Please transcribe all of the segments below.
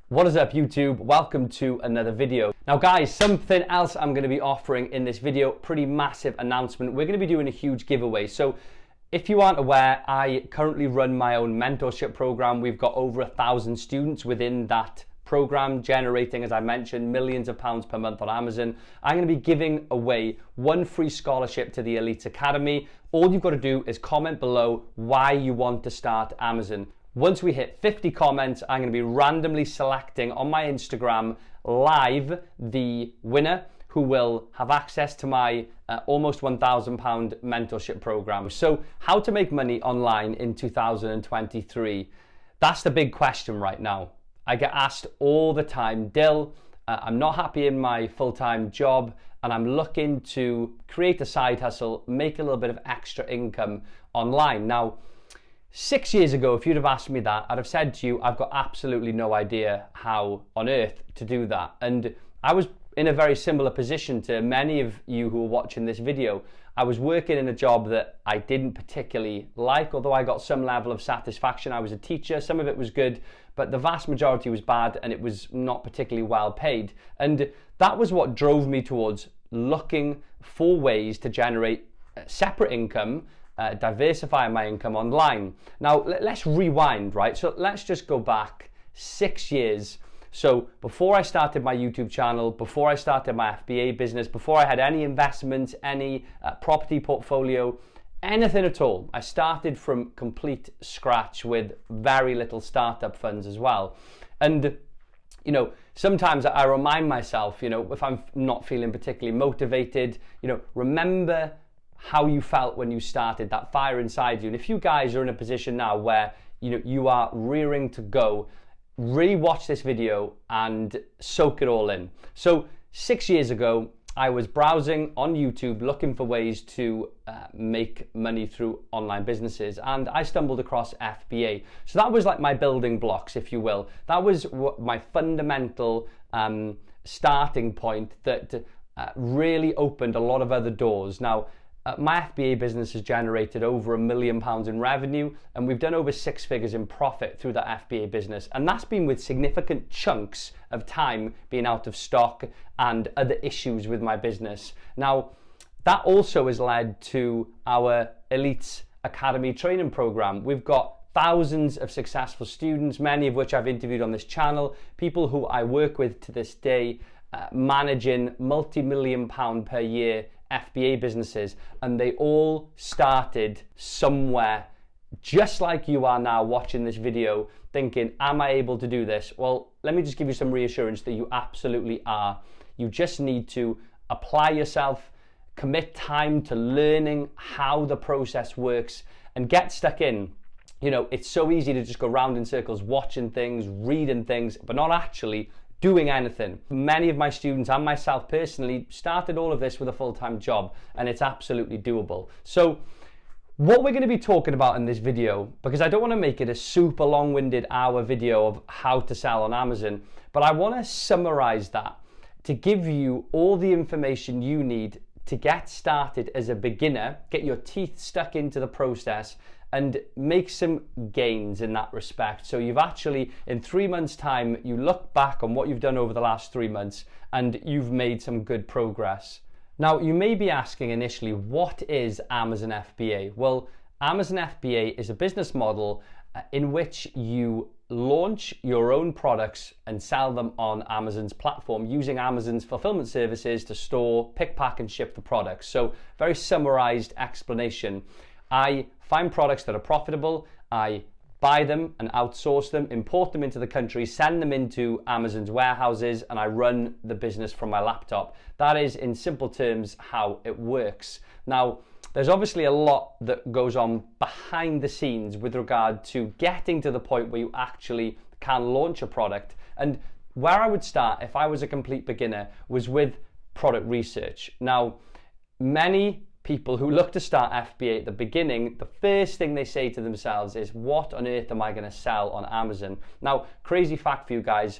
What is up, YouTube? Welcome to another video. Now guys, something else I'm going to be offering in this video, pretty massive announcement. We're going to be doing a huge giveaway. So if you aren't aware, I currently run my own mentorship program. We've got over 1,000 students within that program, generating, as I mentioned, millions of pounds per month on Amazon. I'm going to be giving away one free scholarship to the Elite Academy. All you've got to do is comment below why you want to start Amazon. Once we hit 50 comments, I'm going to be randomly selecting on my Instagram live the winner who will have access to my almost £1,000 mentorship program. So how to make money online in 2023? That's the big question right now. I get asked all the time, Dill, I'm not happy in my full-time job and I'm looking to create a side hustle, make a little bit of extra income online. Now, 6 years ago, if you'd have asked me that, I'd have said to you, I've got absolutely no idea how on earth to do that. And I was in a very similar position to many of you who are watching this video. I was working in a job that I didn't particularly like, although I got some level of satisfaction. I was a teacher, some of it was good, but the vast majority was bad and it was not particularly well paid. And that was what drove me towards looking for ways to generate separate income, diversify my income online. Now let's rewind, right? So let's just go back 6 years. So before I started my YouTube channel, before I started my FBA business, before I had any investments, any property portfolio, anything at all, I started from complete scratch with very little startup funds as well. And you know, sometimes I remind myself, you know, if I'm not feeling particularly motivated, you know, remember how you felt when you started, that fire inside you. And if you guys are in a position now where you are rearing to go, really watch this video and soak it all in. So 6 years ago, I was browsing on YouTube looking for ways to make money through online businesses, and I stumbled across FBA. So that was like my building blocks, if you will. That was my fundamental starting point that really opened a lot of other doors. Now, my FBA business has generated over £1 million in revenue, and we've done over 6 figures in profit through that FBA business. And that's been with significant chunks of time being out of stock and other issues with my business. Now, that also has led to our Elite Academy training program. We've got thousands of successful students, many of which I've interviewed on this channel, people who I work with to this day, managing multi-million pound per year FBA businesses, and they all started somewhere just like you are now watching this video thinking, am I able to do this? Well, let me just give you some reassurance that you absolutely are. You just need to apply yourself, commit time to learning how the process works, and get stuck in. You know, it's so easy to just go round in circles watching things, reading things, but not actually doing anything. Many of my students and myself personally started all of this with a full-time job, and it's absolutely doable. So what we're going to be talking about in this video, because I don't want to make it a super long-winded hour video of how to sell on Amazon, but I want to summarize that to give you all the information you need to get started as a beginner, get your teeth stuck into the process, and make some gains in that respect. So you've actually, in 3 months' time, you look back on what you've done over the last 3 months and you've made some good progress. Now, you may be asking initially, what is Amazon FBA? Well, Amazon FBA is a business model in which you launch your own products and sell them on Amazon's platform using Amazon's fulfillment services to store, pick, pack, and ship the products. So very summarized explanation. I find products that are profitable, I buy them and outsource them, import them into the country, send them into Amazon's warehouses, and I run the business from my laptop. That is, in simple terms, how it works. Now, there's obviously a lot that goes on behind the scenes with regard to getting to the point where you actually can launch a product. And where I would start, if I was a complete beginner, was with product research. Now, many people who look to start FBA at the beginning, the first thing they say to themselves is, what on earth am I going to sell on Amazon? Now, crazy fact for you guys,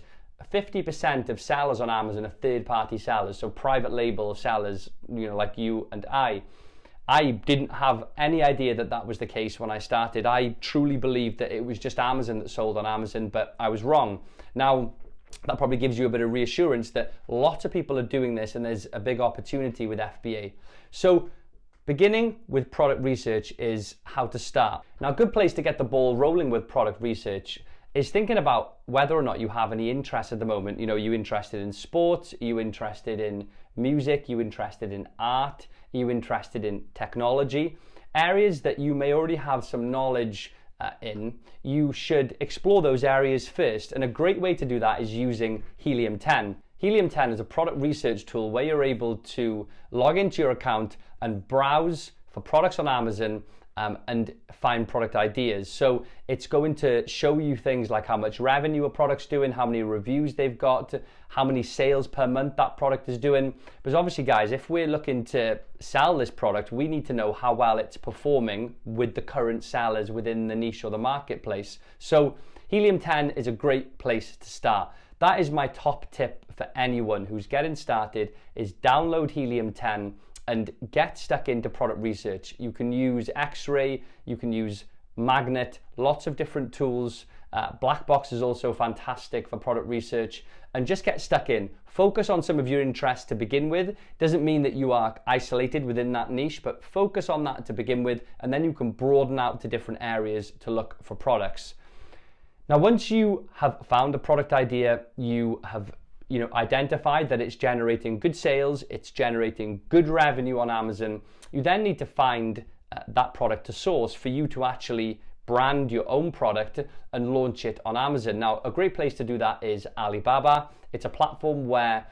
50% of sellers on Amazon are third-party sellers, so private label sellers, like you and I. I didn't have any idea that that was the case when I started. I truly believed that it was just Amazon that sold on Amazon, but I was wrong. Now, that probably gives you a bit of reassurance that lots of people are doing this and there's a big opportunity with FBA. So beginning with product research is how to start. Now, a good place to get the ball rolling with product research is thinking about whether or not you have any interest at the moment. You know, are you interested in sports? Are you interested in music? Are you interested in art? Are you interested in technology? Areas that you may already have some knowledge in, you should explore those areas first. And a great way to do that is using Helium 10. Helium 10 is a product research tool where you're able to log into your account and browse for products on Amazon and find product ideas. So it's going to show you things like how much revenue a product's doing, how many reviews they've got, how many sales per month that product is doing. Because obviously, guys, if we're looking to sell this product, we need to know how well it's performing with the current sellers within the niche or the marketplace. So Helium 10 is a great place to start. That is my top tip for anyone who's getting started, is download Helium 10 and get stuck into product research. You can use X-Ray, you can use Magnet, lots of different tools. Black Box is also fantastic for product research, and just get stuck in. Focus on some of your interests to begin with. Doesn't mean that you are isolated within that niche, but focus on that to begin with, and then you can broaden out to different areas to look for products. Now, once you have found a product idea, you have identified that it's generating good sales, it's generating good revenue on Amazon, you then need to find that product to source for you to actually brand your own product and launch it on Amazon. Now, a great place to do that is Alibaba. It's a platform where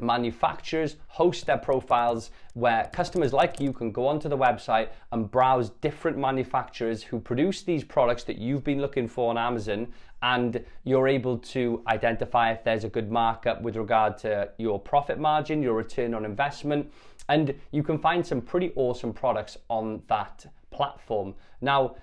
manufacturers host their profiles, where customers like you can go onto the website and browse different manufacturers who produce these products that you've been looking for on Amazon, and you're able to identify if there's a good markup with regard to your profit margin, your return on investment, and you can find some pretty awesome products on that platform. Now,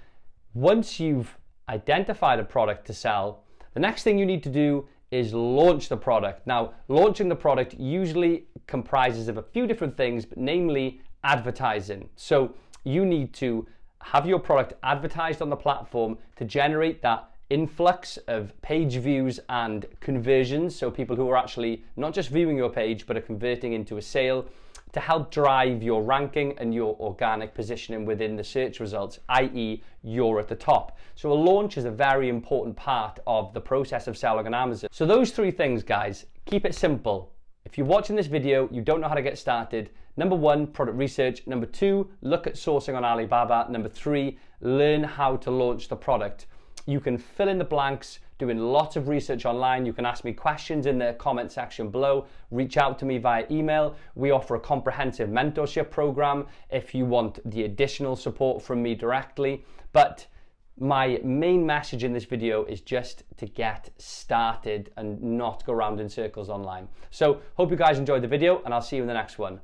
once you've identified a product to sell, the next thing you need to do is launch the product. Now, launching the product usually comprises of a few different things, but namely advertising. So you need to have your product advertised on the platform to generate that influx of page views and conversions. So people who are actually not just viewing your page, but are converting into a sale, to help drive your ranking and your organic positioning within the search results, i.e. you're at the top. So a launch is a very important part of the process of selling on Amazon. So those three things, guys, keep it simple. If you're watching this video, you don't know how to get started, number one, product research. Number two, look at sourcing on Alibaba. Number three, learn how to launch the product. You can fill in the blanks doing lots of research online. You can ask me questions in the comment section below. Reach out to me via email. We offer a comprehensive mentorship program if you want the additional support from me directly. But my main message in this video is just to get started and not go around in circles online. So hope you guys enjoyed the video, and I'll see you in the next one.